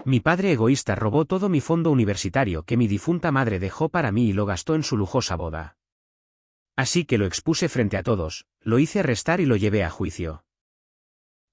Mi padre egoísta robó todo mi fondo universitario que mi difunta madre dejó para mí y lo gastó en su lujosa boda. Así que lo expuse frente a todos, lo hice arrestar y lo llevé a juicio.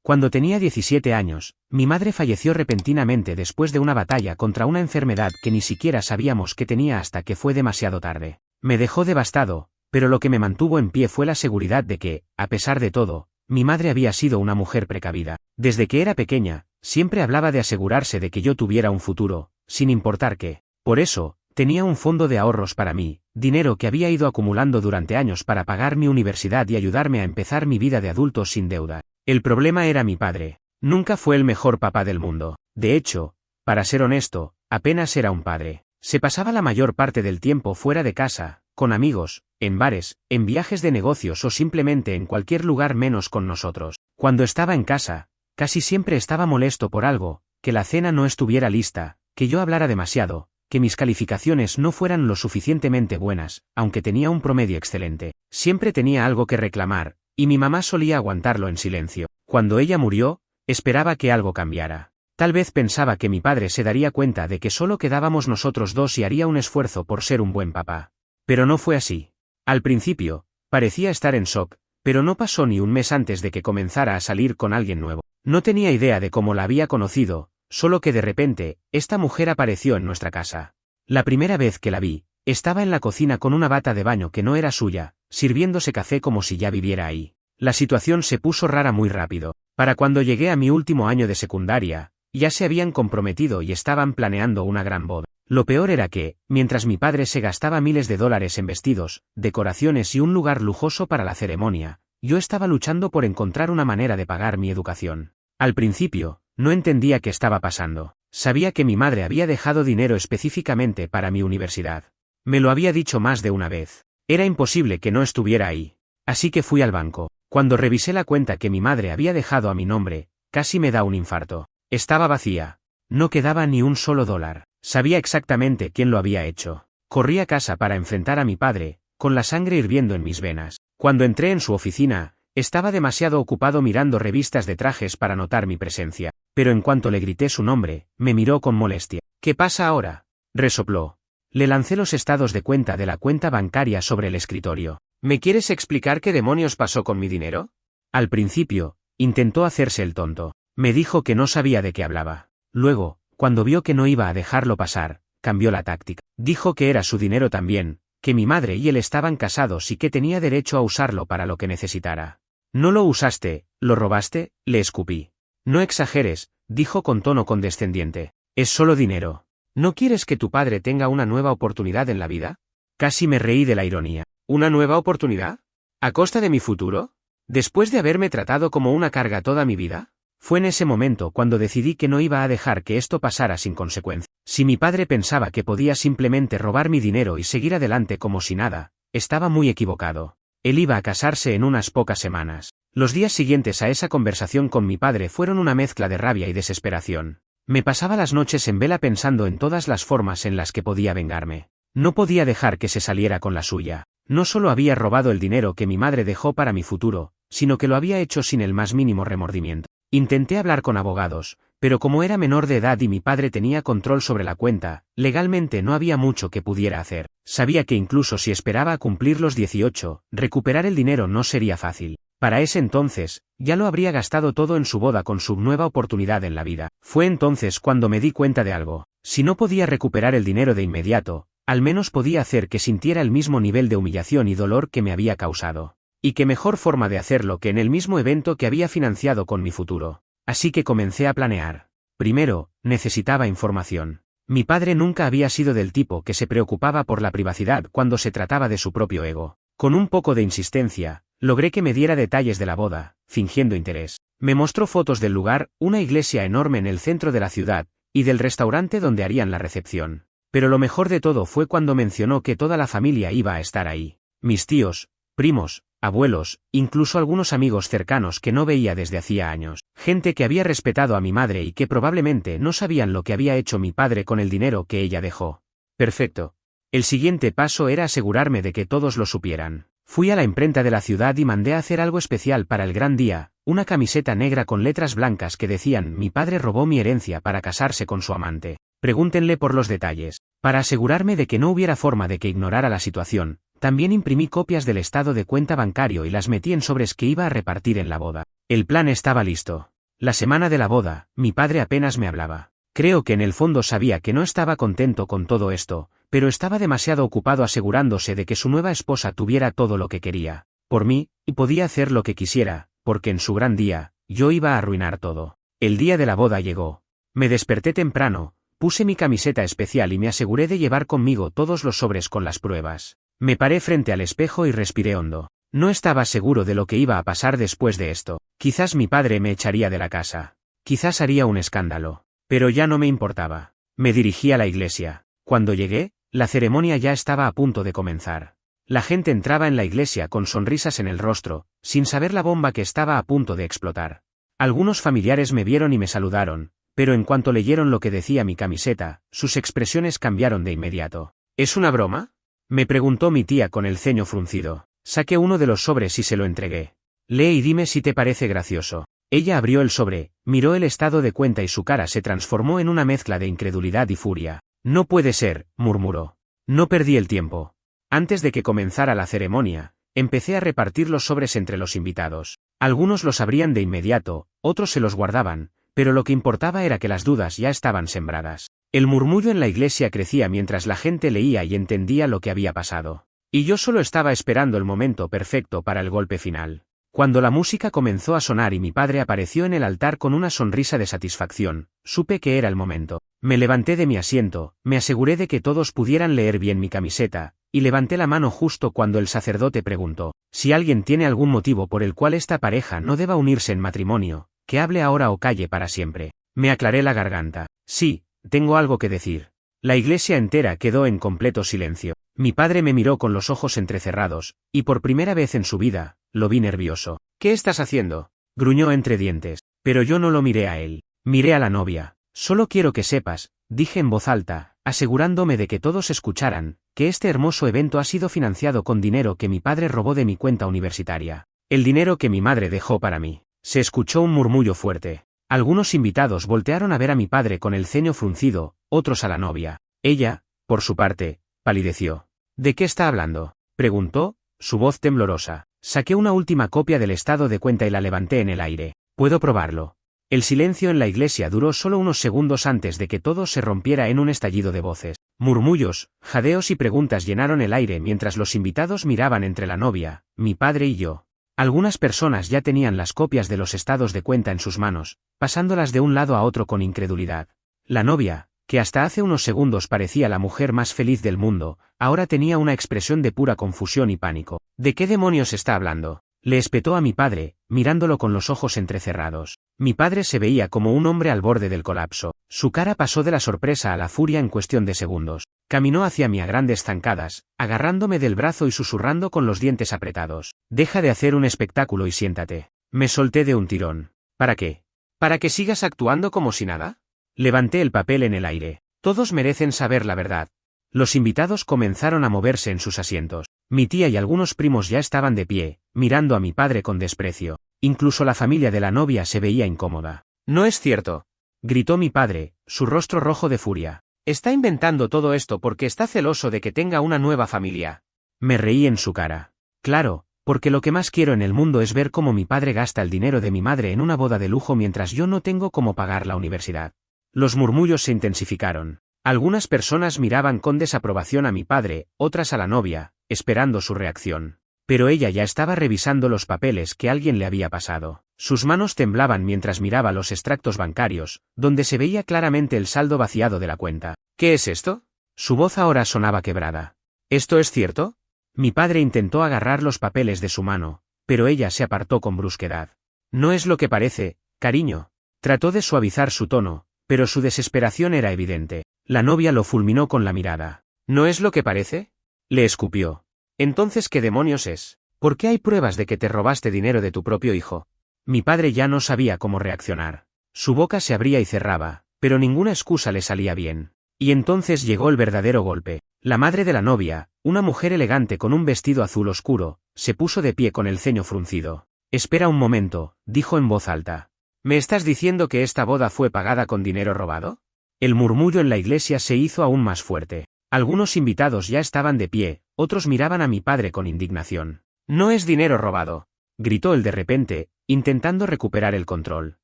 Cuando tenía 17 años, mi madre falleció repentinamente después de una batalla contra una enfermedad que ni siquiera sabíamos que tenía hasta que fue demasiado tarde. Me dejó devastado, pero lo que me mantuvo en pie fue la seguridad de que, a pesar de todo, mi madre había sido una mujer precavida. Desde que era pequeña, siempre hablaba de asegurarse de que yo tuviera un futuro, sin importar qué. Por eso, tenía un fondo de ahorros para mí, dinero que había ido acumulando durante años para pagar mi universidad y ayudarme a empezar mi vida de adulto sin deuda. El problema era mi padre. Nunca fue el mejor papá del mundo. De hecho, para ser honesto, apenas era un padre. Se pasaba la mayor parte del tiempo fuera de casa, con amigos, en bares, en viajes de negocios o simplemente en cualquier lugar menos con nosotros. Cuando estaba en casa, casi siempre estaba molesto por algo, que la cena no estuviera lista, que yo hablara demasiado, que mis calificaciones no fueran lo suficientemente buenas, aunque tenía un promedio excelente. Siempre tenía algo que reclamar, y mi mamá solía aguantarlo en silencio. Cuando ella murió, esperaba que algo cambiara. Tal vez pensaba que mi padre se daría cuenta de que solo quedábamos nosotros dos y haría un esfuerzo por ser un buen papá. Pero no fue así. Al principio, parecía estar en shock, pero no pasó ni un mes antes de que comenzara a salir con alguien nuevo. No tenía idea de cómo la había conocido, solo que de repente, esta mujer apareció en nuestra casa. La primera vez que la vi, estaba en la cocina con una bata de baño que no era suya, sirviéndose café como si ya viviera ahí. La situación se puso rara muy rápido. Para cuando llegué a mi último año de secundaria, ya se habían comprometido y estaban planeando una gran boda. Lo peor era que, mientras mi padre se gastaba miles de dólares en vestidos, decoraciones y un lugar lujoso para la ceremonia, yo estaba luchando por encontrar una manera de pagar mi educación. Al principio, no entendía qué estaba pasando. Sabía que mi madre había dejado dinero específicamente para mi universidad. Me lo había dicho más de una vez. Era imposible que no estuviera ahí. Así que fui al banco. Cuando revisé la cuenta que mi madre había dejado a mi nombre, casi me da un infarto. Estaba vacía. No quedaba ni un solo dólar. Sabía exactamente quién lo había hecho. Corrí a casa para enfrentar a mi padre, con la sangre hirviendo en mis venas. Cuando entré en su oficina, estaba demasiado ocupado mirando revistas de trajes para notar mi presencia. Pero en cuanto le grité su nombre, me miró con molestia. ¿Qué pasa ahora?, resopló. Le lancé los estados de cuenta de la cuenta bancaria sobre el escritorio. ¿Me quieres explicar qué demonios pasó con mi dinero? Al principio, intentó hacerse el tonto. Me dijo que no sabía de qué hablaba. Luego, cuando vio que no iba a dejarlo pasar, cambió la táctica. Dijo que era su dinero también, que mi madre y él estaban casados y que tenía derecho a usarlo para lo que necesitara. ¿No lo usaste, lo robaste?, le escupí. No exageres, dijo con tono condescendiente. Es solo dinero. ¿No quieres que tu padre tenga una nueva oportunidad en la vida? Casi me reí de la ironía. ¿Una nueva oportunidad? ¿A costa de mi futuro? ¿Después de haberme tratado como una carga toda mi vida? Fue en ese momento cuando decidí que no iba a dejar que esto pasara sin consecuencia. Si mi padre pensaba que podía simplemente robar mi dinero y seguir adelante como si nada, estaba muy equivocado. Él iba a casarse en unas pocas semanas. Los días siguientes a esa conversación con mi padre fueron una mezcla de rabia y desesperación. Me pasaba las noches en vela pensando en todas las formas en las que podía vengarme. No podía dejar que se saliera con la suya. No solo había robado el dinero que mi madre dejó para mi futuro, sino que lo había hecho sin el más mínimo remordimiento. Intenté hablar con abogados, pero como era menor de edad y mi padre tenía control sobre la cuenta, legalmente no había mucho que pudiera hacer. Sabía que incluso si esperaba a cumplir los 18, recuperar el dinero no sería fácil. Para ese entonces, ya lo habría gastado todo en su boda con su nueva oportunidad en la vida. Fue entonces cuando me di cuenta de algo. Si no podía recuperar el dinero de inmediato, al menos podía hacer que sintiera el mismo nivel de humillación y dolor que me había causado. Y qué mejor forma de hacerlo que en el mismo evento que había financiado con mi futuro. Así que comencé a planear. Primero, necesitaba información. Mi padre nunca había sido del tipo que se preocupaba por la privacidad cuando se trataba de su propio ego. Con un poco de insistencia, logré que me diera detalles de la boda, fingiendo interés. Me mostró fotos del lugar, una iglesia enorme en el centro de la ciudad, y del restaurante donde harían la recepción. Pero lo mejor de todo fue cuando mencionó que toda la familia iba a estar ahí. Mis tíos, primos, abuelos, incluso algunos amigos cercanos que no veía desde hacía años. Gente que había respetado a mi madre y que probablemente no sabían lo que había hecho mi padre con el dinero que ella dejó. Perfecto. El siguiente paso era asegurarme de que todos lo supieran. Fui a la imprenta de la ciudad y mandé a hacer algo especial para el gran día, una camiseta negra con letras blancas que decían: mi padre robó mi herencia para casarse con su amante. Pregúntenle por los detalles. Para asegurarme de que no hubiera forma de que ignorara la situación, también imprimí copias del estado de cuenta bancario y las metí en sobres que iba a repartir en la boda. El plan estaba listo. La semana de la boda, mi padre apenas me hablaba. Creo que en el fondo sabía que no estaba contento con todo esto, pero estaba demasiado ocupado asegurándose de que su nueva esposa tuviera todo lo que quería, por mí, y podía hacer lo que quisiera, porque en su gran día, yo iba a arruinar todo. El día de la boda llegó. Me desperté temprano, puse mi camiseta especial y me aseguré de llevar conmigo todos los sobres con las pruebas. Me paré frente al espejo y respiré hondo. No estaba seguro de lo que iba a pasar después de esto. Quizás mi padre me echaría de la casa. Quizás haría un escándalo. Pero ya no me importaba. Me dirigí a la iglesia. Cuando llegué, la ceremonia ya estaba a punto de comenzar. La gente entraba en la iglesia con sonrisas en el rostro, sin saber la bomba que estaba a punto de explotar. Algunos familiares me vieron y me saludaron, pero en cuanto leyeron lo que decía mi camiseta, sus expresiones cambiaron de inmediato. ¿Es una broma?, me preguntó mi tía con el ceño fruncido. Saqué uno de los sobres y se lo entregué. Lee y dime si te parece gracioso. Ella abrió el sobre, miró el estado de cuenta y su cara se transformó en una mezcla de incredulidad y furia. No puede ser, murmuró. No perdí el tiempo. Antes de que comenzara la ceremonia, empecé a repartir los sobres entre los invitados. Algunos los abrían de inmediato, otros se los guardaban, pero lo que importaba era que las dudas ya estaban sembradas. El murmullo en la iglesia crecía mientras la gente leía y entendía lo que había pasado. Y yo solo estaba esperando el momento perfecto para el golpe final. Cuando la música comenzó a sonar y mi padre apareció en el altar con una sonrisa de satisfacción, supe que era el momento. Me levanté de mi asiento, me aseguré de que todos pudieran leer bien mi camiseta, y levanté la mano justo cuando el sacerdote preguntó: si alguien tiene algún motivo por el cual esta pareja no deba unirse en matrimonio, que hable ahora o calle para siempre. Me aclaré la garganta. Sí, tengo algo que decir. La iglesia entera quedó en completo silencio. Mi padre me miró con los ojos entrecerrados, y por primera vez en su vida, lo vi nervioso. ¿Qué estás haciendo?, gruñó entre dientes. Pero yo no lo miré a él. Miré a la novia. Solo quiero que sepas, dije en voz alta, asegurándome de que todos escucharan, que este hermoso evento ha sido financiado con dinero que mi padre robó de mi cuenta universitaria. El dinero que mi madre dejó para mí. Se escuchó un murmullo fuerte. Algunos invitados voltearon a ver a mi padre con el ceño fruncido, otros a la novia. Ella, por su parte, palideció. ¿De qué está hablando?, preguntó, su voz temblorosa. Saqué una última copia del estado de cuenta y la levanté en el aire. ¿Puedo probarlo? El silencio en la iglesia duró solo unos segundos antes de que todo se rompiera en un estallido de voces. Murmullos, jadeos y preguntas llenaron el aire mientras los invitados miraban entre la novia, mi padre y yo. Algunas personas ya tenían las copias de los estados de cuenta en sus manos, pasándolas de un lado a otro con incredulidad. La novia, que hasta hace unos segundos parecía la mujer más feliz del mundo, ahora tenía una expresión de pura confusión y pánico. ¿De qué demonios está hablando?, le espetó a mi padre, mirándolo con los ojos entrecerrados. Mi padre se veía como un hombre al borde del colapso. Su cara pasó de la sorpresa a la furia en cuestión de segundos. Caminó hacia mí a grandes zancadas, agarrándome del brazo y susurrando con los dientes apretados: deja de hacer un espectáculo y siéntate. Me solté de un tirón. ¿Para qué? ¿Para que sigas actuando como si nada? Levanté el papel en el aire. Todos merecen saber la verdad. Los invitados comenzaron a moverse en sus asientos. Mi tía y algunos primos ya estaban de pie, mirando a mi padre con desprecio. Incluso la familia de la novia se veía incómoda. «No es cierto», gritó mi padre, su rostro rojo de furia. «Está inventando todo esto porque está celoso de que tenga una nueva familia». Me reí en su cara. Claro, porque lo que más quiero en el mundo es ver cómo mi padre gasta el dinero de mi madre en una boda de lujo mientras yo no tengo cómo pagar la universidad. Los murmullos se intensificaron. Algunas personas miraban con desaprobación a mi padre, otras a la novia, esperando su reacción. Pero ella ya estaba revisando los papeles que alguien le había pasado. Sus manos temblaban mientras miraba los extractos bancarios, donde se veía claramente el saldo vaciado de la cuenta. «¿Qué es esto?». Su voz ahora sonaba quebrada. «¿Esto es cierto?». Mi padre intentó agarrar los papeles de su mano, pero ella se apartó con brusquedad. «No es lo que parece, cariño». Trató de suavizar su tono, pero su desesperación era evidente. La novia lo fulminó con la mirada. «¿No es lo que parece?», le escupió. «Entonces, ¿qué demonios es? ¿Por qué hay pruebas de que te robaste dinero de tu propio hijo?». Mi padre ya no sabía cómo reaccionar. Su boca se abría y cerraba, pero ninguna excusa le salía bien. Y entonces llegó el verdadero golpe. La madre de la novia, una mujer elegante con un vestido azul oscuro, se puso de pie con el ceño fruncido. Espera un momento, dijo en voz alta. ¿Me estás diciendo que esta boda fue pagada con dinero robado? El murmullo en la iglesia se hizo aún más fuerte. Algunos invitados ya estaban de pie, otros miraban a mi padre con indignación. No es dinero robado, gritó él de repente, intentando recuperar el control.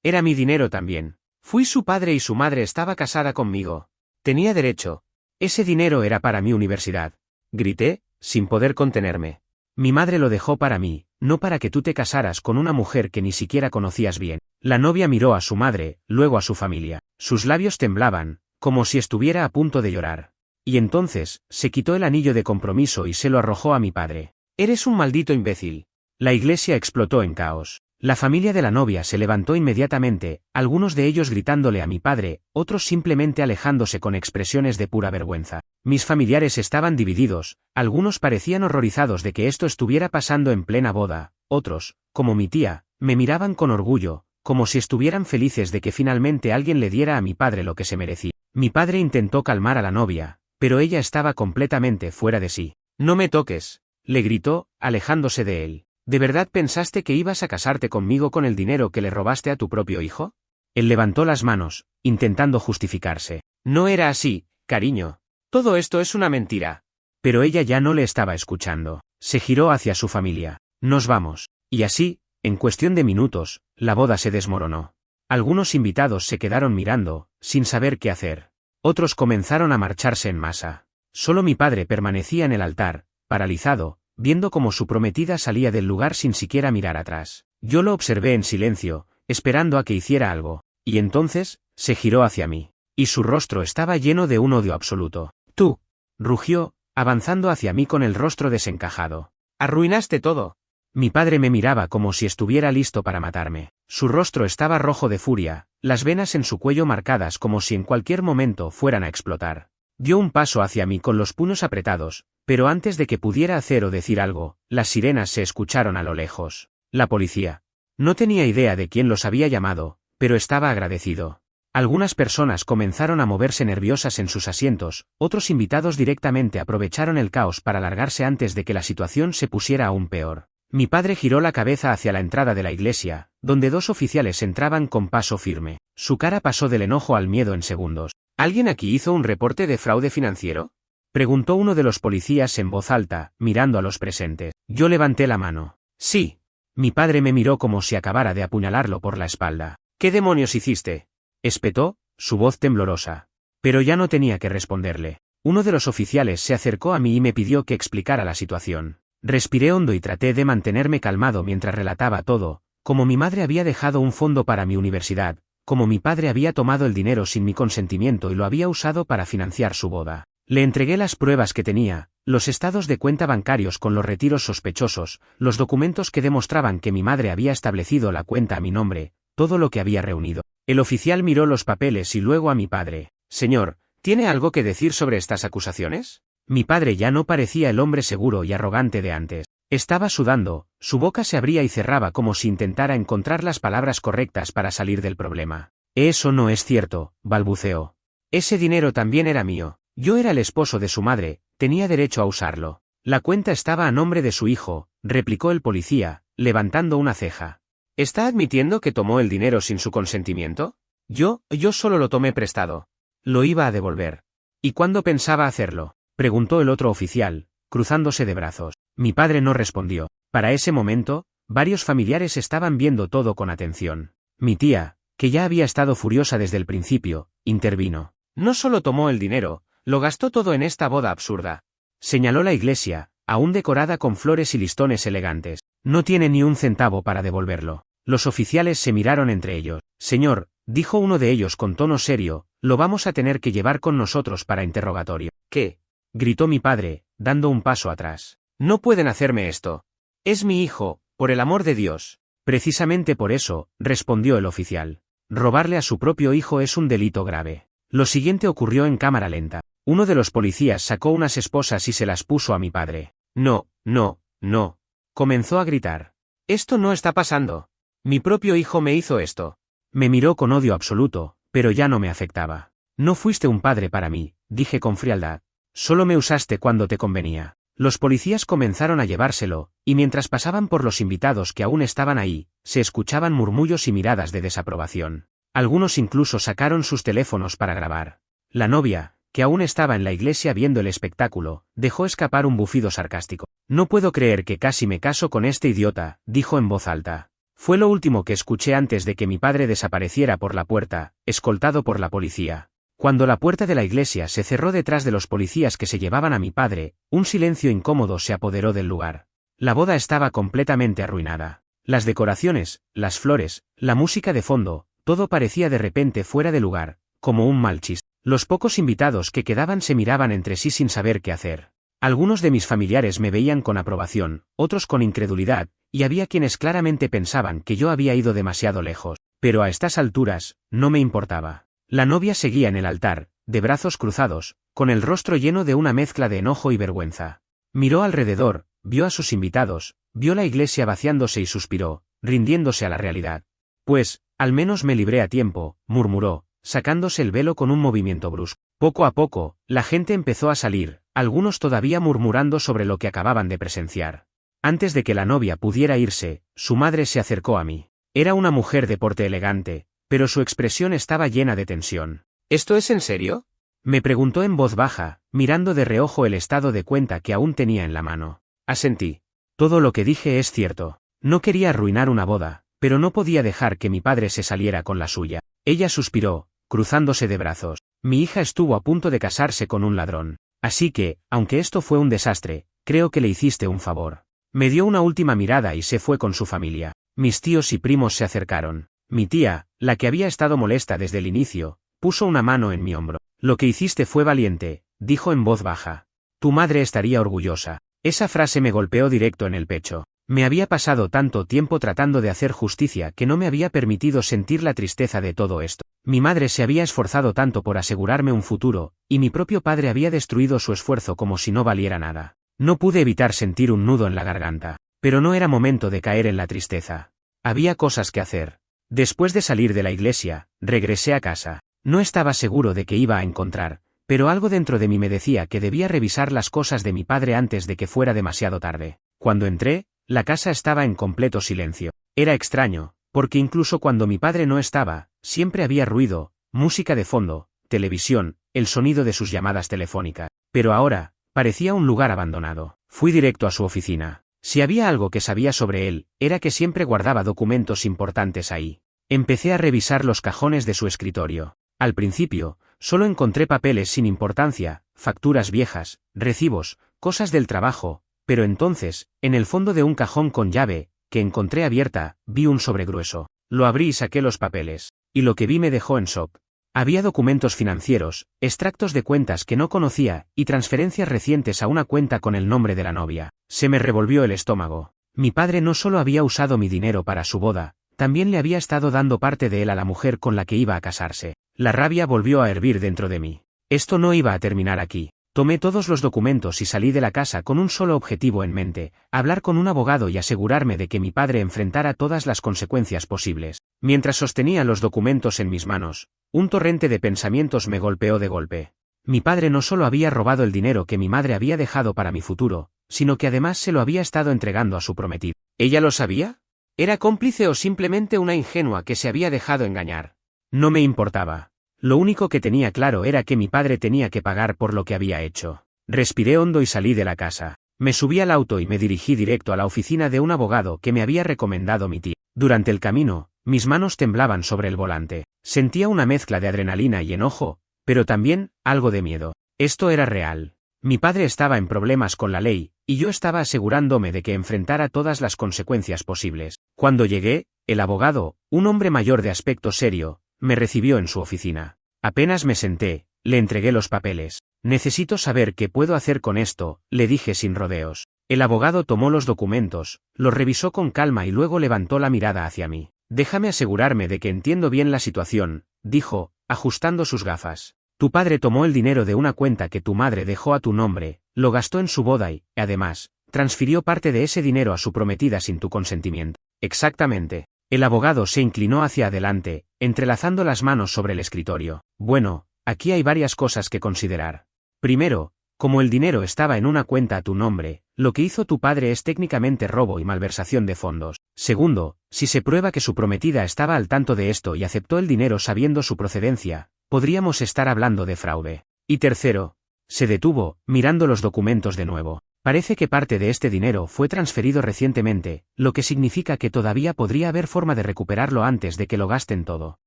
Era mi dinero también. Fui su padre y su madre estaba casada conmigo. Tenía derecho. Ese dinero era para mi universidad. Grité, sin poder contenerme. Mi madre lo dejó para mí, no para que tú te casaras con una mujer que ni siquiera conocías bien. La novia miró a su madre, luego a su familia. Sus labios temblaban, como si estuviera a punto de llorar. Y entonces, se quitó el anillo de compromiso y se lo arrojó a mi padre. Eres un maldito imbécil. La iglesia explotó en caos. La familia de la novia se levantó inmediatamente, algunos de ellos gritándole a mi padre, otros simplemente alejándose con expresiones de pura vergüenza. Mis familiares estaban divididos, algunos parecían horrorizados de que esto estuviera pasando en plena boda, otros, como mi tía, me miraban con orgullo, como si estuvieran felices de que finalmente alguien le diera a mi padre lo que se merecía. Mi padre intentó calmar a la novia, pero ella estaba completamente fuera de sí. No me toques, le gritó, alejándose de él. ¿De verdad pensaste que ibas a casarte conmigo con el dinero que le robaste a tu propio hijo? Él levantó las manos, intentando justificarse. No era así, cariño. Todo esto es una mentira. Pero ella ya no le estaba escuchando. Se giró hacia su familia. Nos vamos. Y así, en cuestión de minutos, la boda se desmoronó. Algunos invitados se quedaron mirando, sin saber qué hacer. Otros comenzaron a marcharse en masa. Solo mi padre permanecía en el altar, paralizado, viendo cómo su prometida salía del lugar sin siquiera mirar atrás. Yo lo observé en silencio, esperando a que hiciera algo, y entonces, se giró hacia mí. Y su rostro estaba lleno de un odio absoluto. Tú, rugió, avanzando hacia mí con el rostro desencajado. Arruinaste todo. Mi padre me miraba como si estuviera listo para matarme. Su rostro estaba rojo de furia, las venas en su cuello marcadas como si en cualquier momento fueran a explotar. Dio un paso hacia mí con los puños apretados, pero antes de que pudiera hacer o decir algo, las sirenas se escucharon a lo lejos. La policía. No tenía idea de quién los había llamado, pero estaba agradecido. Algunas personas comenzaron a moverse nerviosas en sus asientos, otros invitados directamente aprovecharon el caos para largarse antes de que la situación se pusiera aún peor. Mi padre giró la cabeza hacia la entrada de la iglesia, donde dos oficiales entraban con paso firme. Su cara pasó del enojo al miedo en segundos. ¿Alguien aquí hizo un reporte de fraude financiero?, preguntó uno de los policías en voz alta, mirando a los presentes. Yo levanté la mano. Sí. Mi padre me miró como si acabara de apuñalarlo por la espalda. ¿Qué demonios hiciste?, espetó, su voz temblorosa. Pero ya no tenía que responderle. Uno de los oficiales se acercó a mí y me pidió que explicara la situación. Respiré hondo y traté de mantenerme calmado mientras relataba todo, como mi madre había dejado un fondo para mi universidad, como mi padre había tomado el dinero sin mi consentimiento y lo había usado para financiar su boda. Le entregué las pruebas que tenía, los estados de cuenta bancarios con los retiros sospechosos, los documentos que demostraban que mi madre había establecido la cuenta a mi nombre, todo lo que había reunido. El oficial miró los papeles y luego a mi padre. Señor, ¿tiene algo que decir sobre estas acusaciones? Mi padre ya no parecía el hombre seguro y arrogante de antes. Estaba sudando, su boca se abría y cerraba como si intentara encontrar las palabras correctas para salir del problema. Eso no es cierto, balbuceó. Ese dinero también era mío. Yo era el esposo de su madre, tenía derecho a usarlo. La cuenta estaba a nombre de su hijo, replicó el policía, levantando una ceja. ¿Está admitiendo que tomó el dinero sin su consentimiento? Yo solo lo tomé prestado. Lo iba a devolver. ¿Y cuándo pensaba hacerlo?, preguntó el otro oficial, cruzándose de brazos. Mi padre no respondió. Para ese momento, varios familiares estaban viendo todo con atención. Mi tía, que ya había estado furiosa desde el principio, intervino. No solo tomó el dinero, lo gastó todo en esta boda absurda. Señaló la iglesia, aún decorada con flores y listones elegantes. No tiene ni un centavo para devolverlo. Los oficiales se miraron entre ellos. Señor, dijo uno de ellos con tono serio, lo vamos a tener que llevar con nosotros para interrogatorio. ¿Qué?, gritó mi padre, dando un paso atrás. No pueden hacerme esto. Es mi hijo, por el amor de Dios. Precisamente por eso, respondió el oficial. Robarle a su propio hijo es un delito grave. Lo siguiente ocurrió en cámara lenta. Uno de los policías sacó unas esposas y se las puso a mi padre. No, no, no. Comenzó a gritar. Esto no está pasando. Mi propio hijo me hizo esto. Me miró con odio absoluto, pero ya no me afectaba. No fuiste un padre para mí, dije con frialdad. Solo me usaste cuando te convenía. Los policías comenzaron a llevárselo, y mientras pasaban por los invitados que aún estaban ahí, se escuchaban murmullos y miradas de desaprobación. Algunos incluso sacaron sus teléfonos para grabar. La novia, que aún estaba en la iglesia viendo el espectáculo, dejó escapar un bufido sarcástico. No puedo creer que casi me caso con este idiota, dijo en voz alta. Fue lo último que escuché antes de que mi padre desapareciera por la puerta, escoltado por la policía. Cuando la puerta de la iglesia se cerró detrás de los policías que se llevaban a mi padre, un silencio incómodo se apoderó del lugar. La boda estaba completamente arruinada. Las decoraciones, las flores, la música de fondo, todo parecía de repente fuera de lugar, como un mal chiste. Los pocos invitados que quedaban se miraban entre sí sin saber qué hacer. Algunos de mis familiares me veían con aprobación, otros con incredulidad, y había quienes claramente pensaban que yo había ido demasiado lejos. Pero a estas alturas, no me importaba. La novia seguía en el altar, de brazos cruzados, con el rostro lleno de una mezcla de enojo y vergüenza. Miró alrededor, vio a sus invitados, vio la iglesia vaciándose y suspiró, rindiéndose a la realidad. Pues, al menos me libré a tiempo, murmuró, sacándose el velo con un movimiento brusco. Poco a poco, la gente empezó a salir, algunos todavía murmurando sobre lo que acababan de presenciar. Antes de que la novia pudiera irse, su madre se acercó a mí. Era una mujer de porte elegante, pero su expresión estaba llena de tensión. ¿Esto es en serio?, me preguntó en voz baja, mirando de reojo el estado de cuenta que aún tenía en la mano. Asentí. Todo lo que dije es cierto. No quería arruinar una boda, pero no podía dejar que mi padre se saliera con la suya. Ella suspiró, cruzándose de brazos. Mi hija estuvo a punto de casarse con un ladrón. Así que, aunque esto fue un desastre, creo que le hiciste un favor. Me dio una última mirada y se fue con su familia. Mis tíos y primos se acercaron. Mi tía, la que había estado molesta desde el inicio, puso una mano en mi hombro. Lo que hiciste fue valiente, dijo en voz baja. Tu madre estaría orgullosa. Esa frase me golpeó directo en el pecho. Me había pasado tanto tiempo tratando de hacer justicia que no me había permitido sentir la tristeza de todo esto. Mi madre se había esforzado tanto por asegurarme un futuro, y mi propio padre había destruido su esfuerzo como si no valiera nada. No pude evitar sentir un nudo en la garganta, pero no era momento de caer en la tristeza. Había cosas que hacer. Después de salir de la iglesia, regresé a casa. No estaba seguro de que iba a encontrar, pero algo dentro de mí me decía que debía revisar las cosas de mi padre antes de que fuera demasiado tarde. Cuando entré, la casa estaba en completo silencio. Era extraño, porque incluso cuando mi padre no estaba, siempre había ruido, música de fondo, televisión, el sonido de sus llamadas telefónicas. Pero ahora, parecía un lugar abandonado. Fui directo a su oficina. Si había algo que sabía sobre él, era que siempre guardaba documentos importantes ahí. Empecé a revisar los cajones de su escritorio. Al principio, solo encontré papeles sin importancia, facturas viejas, recibos, cosas del trabajo, pero entonces, en el fondo de un cajón con llave, que encontré abierta, vi un sobre grueso. Lo abrí y saqué los papeles, y lo que vi me dejó en shock. Había documentos financieros, extractos de cuentas que no conocía, y transferencias recientes a una cuenta con el nombre de la novia. Se me revolvió el estómago. Mi padre no solo había usado mi dinero para su boda, también le había estado dando parte de él a la mujer con la que iba a casarse. La rabia volvió a hervir dentro de mí. Esto no iba a terminar aquí. Tomé todos los documentos y salí de la casa con un solo objetivo en mente: hablar con un abogado y asegurarme de que mi padre enfrentara todas las consecuencias posibles. Mientras sostenía los documentos en mis manos, un torrente de pensamientos me golpeó de golpe. Mi padre no solo había robado el dinero que mi madre había dejado para mi futuro, sino que además se lo había estado entregando a su prometida. ¿Ella lo sabía? ¿Era cómplice o simplemente una ingenua que se había dejado engañar? No me importaba. Lo único que tenía claro era que mi padre tenía que pagar por lo que había hecho. Respiré hondo y salí de la casa. Me subí al auto y me dirigí directo a la oficina de un abogado que me había recomendado mi tía. Durante el camino, mis manos temblaban sobre el volante. Sentía una mezcla de adrenalina y enojo, pero también algo de miedo. Esto era real. Mi padre estaba en problemas con la ley, y yo estaba asegurándome de que enfrentara todas las consecuencias posibles. Cuando llegué, el abogado, un hombre mayor de aspecto serio, me recibió en su oficina. Apenas me senté, le entregué los papeles. Necesito saber qué puedo hacer con esto, le dije sin rodeos. El abogado tomó los documentos, los revisó con calma y luego levantó la mirada hacia mí. Déjame asegurarme de que entiendo bien la situación, dijo, ajustando sus gafas. Tu padre tomó el dinero de una cuenta que tu madre dejó a tu nombre, lo gastó en su boda y, además, transfirió parte de ese dinero a su prometida sin tu consentimiento. Exactamente. El abogado se inclinó hacia adelante, entrelazando las manos sobre el escritorio. Bueno, aquí hay varias cosas que considerar. Primero, Como el dinero estaba en una cuenta a tu nombre, lo que hizo tu padre es técnicamente robo y malversación de fondos. Segundo, si se prueba que su prometida estaba al tanto de esto y aceptó el dinero sabiendo su procedencia, podríamos estar hablando de fraude. Y tercero, se detuvo, mirando los documentos de nuevo. Parece que parte de este dinero fue transferido recientemente, lo que significa que todavía podría haber forma de recuperarlo antes de que lo gasten todo.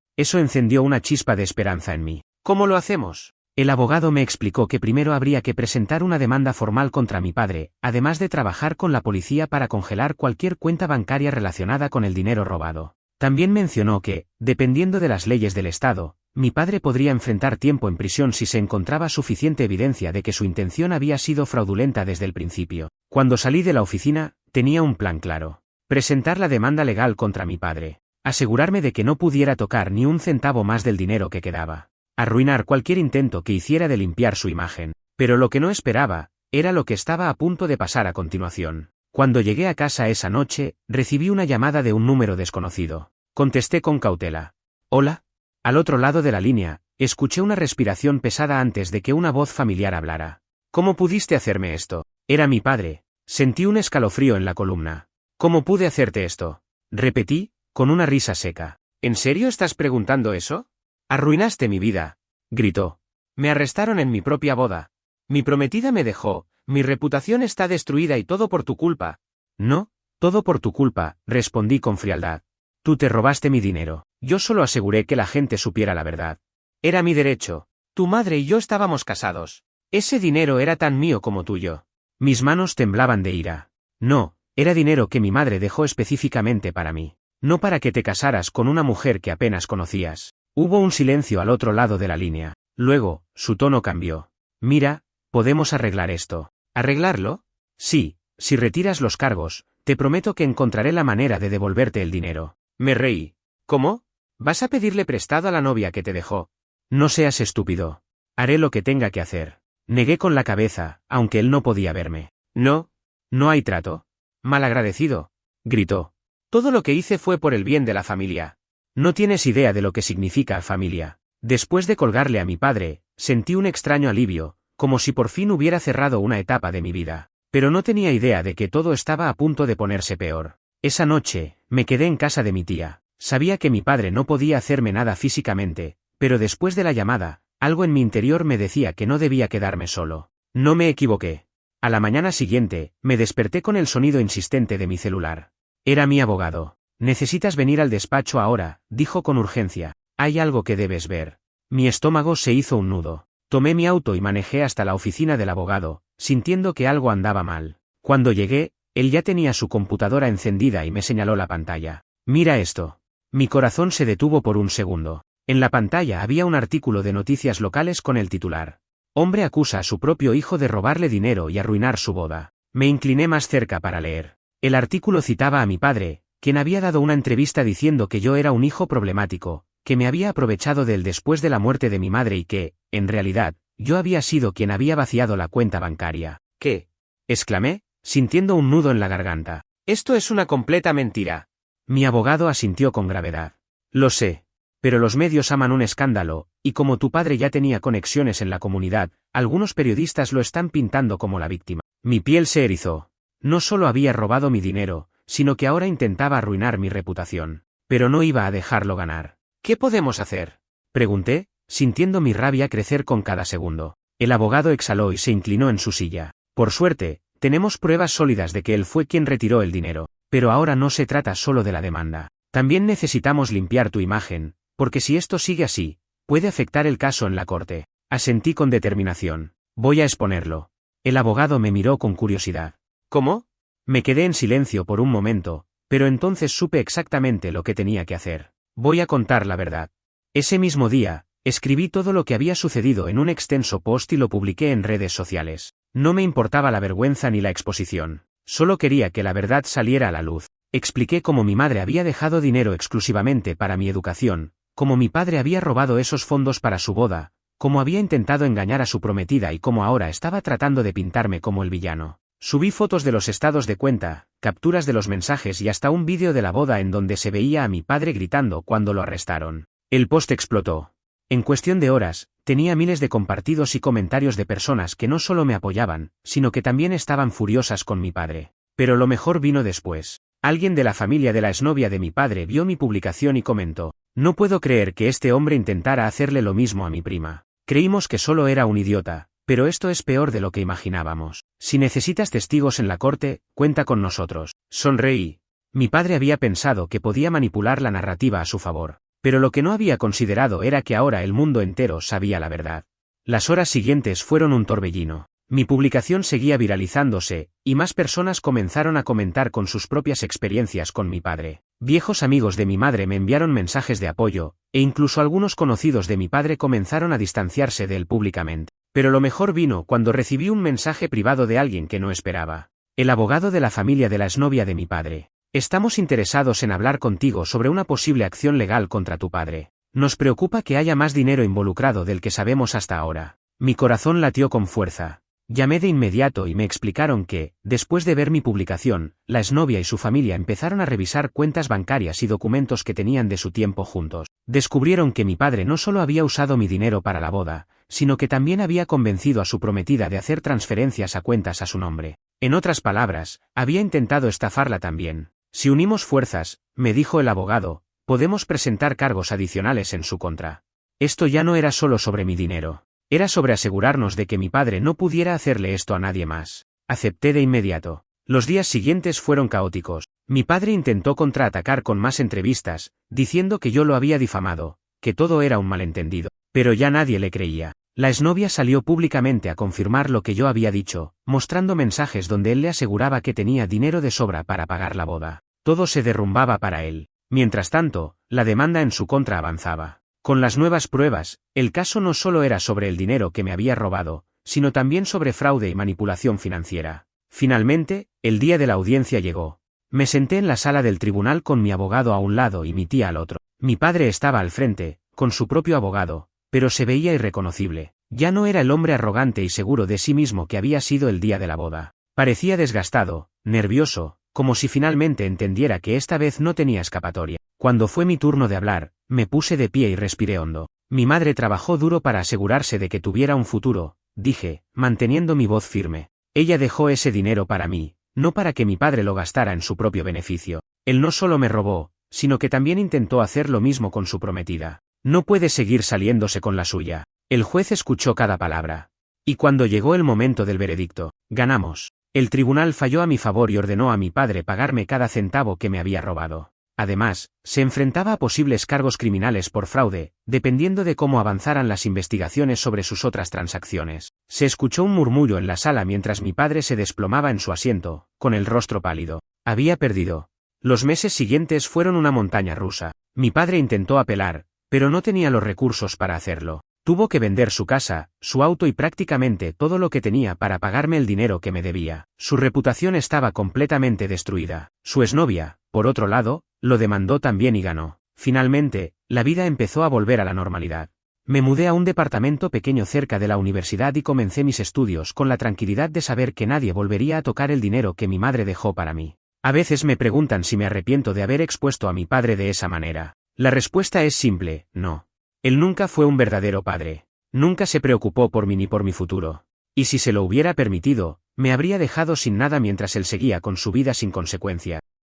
Eso encendió una chispa de esperanza en mí. ¿Cómo lo hacemos? El abogado me explicó que primero habría que presentar una demanda formal contra mi padre, además de trabajar con la policía para congelar cualquier cuenta bancaria relacionada con el dinero robado. También mencionó que, dependiendo de las leyes del Estado, mi padre podría enfrentar tiempo en prisión si se encontraba suficiente evidencia de que su intención había sido fraudulenta desde el principio. Cuando salí de la oficina, tenía un plan claro. Presentar la demanda legal contra mi padre. Asegurarme de que no pudiera tocar ni un centavo más del dinero que quedaba. Arruinar cualquier intento que hiciera de limpiar su imagen. Pero lo que no esperaba, era lo que estaba a punto de pasar a continuación. Cuando llegué a casa esa noche, recibí una llamada de un número desconocido. Contesté con cautela. ¿Hola? Al otro lado de la línea, escuché una respiración pesada antes de que una voz familiar hablara. ¿Cómo pudiste hacerme esto? Era mi padre. Sentí un escalofrío en la columna. ¿Cómo pude hacerte esto? Repetí, con una risa seca. ¿En serio estás preguntando eso? Arruinaste mi vida, gritó. Me arrestaron en mi propia boda. Mi prometida me dejó, mi reputación está destruida y todo por tu culpa. No, todo por tu culpa, respondí con frialdad. Tú te robaste mi dinero. Yo solo aseguré que la gente supiera la verdad. Era mi derecho. Tu madre y yo estábamos casados. Ese dinero era tan mío como tuyo. Mis manos temblaban de ira. No, era dinero que mi madre dejó específicamente para mí. No para que te casaras con una mujer que apenas conocías. Hubo un silencio al otro lado de la línea. Luego, su tono cambió. Mira, podemos arreglar esto. ¿Arreglarlo? Sí, si retiras los cargos, te prometo que encontraré la manera de devolverte el dinero. Me reí. ¿Cómo? ¿Vas a pedirle prestado a la novia que te dejó? No seas estúpido. Haré lo que tenga que hacer. Negué con la cabeza, aunque él no podía verme. No, no hay trato. Malagradecido, gritó. Todo lo que hice fue por el bien de la familia. No tienes idea de lo que significa familia. Después de colgarle a mi padre, sentí un extraño alivio, como si por fin hubiera cerrado una etapa de mi vida. Pero no tenía idea de que todo estaba a punto de ponerse peor. Esa noche, me quedé en casa de mi tía. Sabía que mi padre no podía hacerme nada físicamente, pero después de la llamada, algo en mi interior me decía que no debía quedarme solo. No me equivoqué. A la mañana siguiente, me desperté con el sonido insistente de mi celular. Era mi abogado. Necesitas venir al despacho ahora, dijo con urgencia. Hay algo que debes ver. Mi estómago se hizo un nudo. Tomé mi auto y manejé hasta la oficina del abogado, sintiendo que algo andaba mal. Cuando llegué, él ya tenía su computadora encendida y me señaló la pantalla. Mira esto. Mi corazón se detuvo por un segundo. En la pantalla había un artículo de noticias locales con el titular. Hombre acusa a su propio hijo de robarle dinero y arruinar su boda. Me incliné más cerca para leer. El artículo citaba a mi padre, quien había dado una entrevista diciendo que yo era un hijo problemático, que me había aprovechado de él después de la muerte de mi madre y que, en realidad, yo había sido quien había vaciado la cuenta bancaria. ¿Qué? Exclamé, sintiendo un nudo en la garganta. Esto es una completa mentira. Mi abogado asintió con gravedad. Lo sé. Pero los medios aman un escándalo, y como tu padre ya tenía conexiones en la comunidad, algunos periodistas lo están pintando como la víctima. Mi piel se erizó. No solo había robado mi dinero, sino que ahora intentaba arruinar mi reputación. Pero no iba a dejarlo ganar. ¿Qué podemos hacer? Pregunté, sintiendo mi rabia crecer con cada segundo. El abogado exhaló y se inclinó en su silla. Por suerte, tenemos pruebas sólidas de que él fue quien retiró el dinero. Pero ahora no se trata solo de la demanda. También necesitamos limpiar tu imagen, porque si esto sigue así, puede afectar el caso en la corte. Asentí con determinación. Voy a exponerlo. El abogado me miró con curiosidad. ¿Cómo? Me quedé en silencio por un momento, pero entonces supe exactamente lo que tenía que hacer. Voy a contar la verdad. Ese mismo día, escribí todo lo que había sucedido en un extenso post y lo publiqué en redes sociales. No me importaba la vergüenza ni la exposición. Solo quería que la verdad saliera a la luz. Expliqué cómo mi madre había dejado dinero exclusivamente para mi educación, cómo mi padre había robado esos fondos para su boda, cómo había intentado engañar a su prometida y cómo ahora estaba tratando de pintarme como el villano. Subí fotos de los estados de cuenta, capturas de los mensajes y hasta un vídeo de la boda en donde se veía a mi padre gritando cuando lo arrestaron. El post explotó. En cuestión de horas, tenía miles de compartidos y comentarios de personas que no solo me apoyaban, sino que también estaban furiosas con mi padre. Pero lo mejor vino después. Alguien de la familia de la exnovia de mi padre vio mi publicación y comentó: «No puedo creer que este hombre intentara hacerle lo mismo a mi prima. Creímos que solo era un idiota, pero esto es peor de lo que imaginábamos. Si necesitas testigos en la corte, cuenta con nosotros». Sonreí. Mi padre había pensado que podía manipular la narrativa a su favor. Pero lo que no había considerado era que ahora el mundo entero sabía la verdad. Las horas siguientes fueron un torbellino. Mi publicación seguía viralizándose, y más personas comenzaron a comentar con sus propias experiencias con mi padre. Viejos amigos de mi madre me enviaron mensajes de apoyo, e incluso algunos conocidos de mi padre comenzaron a distanciarse de él públicamente. Pero lo mejor vino cuando recibí un mensaje privado de alguien que no esperaba. El abogado de la familia de la exnovia de mi padre. «Estamos interesados en hablar contigo sobre una posible acción legal contra tu padre. Nos preocupa que haya más dinero involucrado del que sabemos hasta ahora». Mi corazón latió con fuerza. Llamé de inmediato y me explicaron que, después de ver mi publicación, la exnovia y su familia empezaron a revisar cuentas bancarias y documentos que tenían de su tiempo juntos. Descubrieron que mi padre no solo había usado mi dinero para la boda, sino que también había convencido a su prometida de hacer transferencias a cuentas a su nombre. En otras palabras, había intentado estafarla también. «Si unimos fuerzas», me dijo el abogado, «podemos presentar cargos adicionales en su contra». Esto ya no era solo sobre mi dinero. Era sobre asegurarnos de que mi padre no pudiera hacerle esto a nadie más. Acepté de inmediato. Los días siguientes fueron caóticos. Mi padre intentó contraatacar con más entrevistas, diciendo que yo lo había difamado, que todo era un malentendido. Pero ya nadie le creía. La exnovia salió públicamente a confirmar lo que yo había dicho, mostrando mensajes donde él le aseguraba que tenía dinero de sobra para pagar la boda. Todo se derrumbaba para él. Mientras tanto, la demanda en su contra avanzaba. Con las nuevas pruebas, el caso no solo era sobre el dinero que me había robado, sino también sobre fraude y manipulación financiera. Finalmente, el día de la audiencia llegó. Me senté en la sala del tribunal con mi abogado a un lado y mi tía al otro. Mi padre estaba al frente, con su propio abogado, pero se veía irreconocible. Ya no era el hombre arrogante y seguro de sí mismo que había sido el día de la boda. Parecía desgastado, nervioso, como si finalmente entendiera que esta vez no tenía escapatoria. Cuando fue mi turno de hablar, me puse de pie y respiré hondo. Mi madre trabajó duro para asegurarse de que tuviera un futuro, dije, manteniendo mi voz firme. Ella dejó ese dinero para mí, no para que mi padre lo gastara en su propio beneficio. Él no solo me robó, sino que también intentó hacer lo mismo con su prometida. No puede seguir saliéndose con la suya. El juez escuchó cada palabra. Y cuando llegó el momento del veredicto, ganamos. El tribunal falló a mi favor y ordenó a mi padre pagarme cada centavo que me había robado. Además, se enfrentaba a posibles cargos criminales por fraude, dependiendo de cómo avanzaran las investigaciones sobre sus otras transacciones. Se escuchó un murmullo en la sala mientras mi padre se desplomaba en su asiento, con el rostro pálido. Había perdido. Los meses siguientes fueron una montaña rusa. Mi padre intentó apelar, pero no tenía los recursos para hacerlo. Tuvo que vender su casa, su auto y prácticamente todo lo que tenía para pagarme el dinero que me debía. Su reputación estaba completamente destruida. Su exnovia, por otro lado, lo demandó también y ganó. Finalmente, la vida empezó a volver a la normalidad. Me mudé a un departamento pequeño cerca de la universidad y comencé mis estudios con la tranquilidad de saber que nadie volvería a tocar el dinero que mi madre dejó para mí. A veces me preguntan si me arrepiento de haber expuesto a mi padre de esa manera. La respuesta es simple, no. Él nunca fue un verdadero padre. Nunca se preocupó por mí ni por mi futuro. Y si se lo hubiera permitido, me habría dejado sin nada mientras él seguía con su vida sin consecuencias.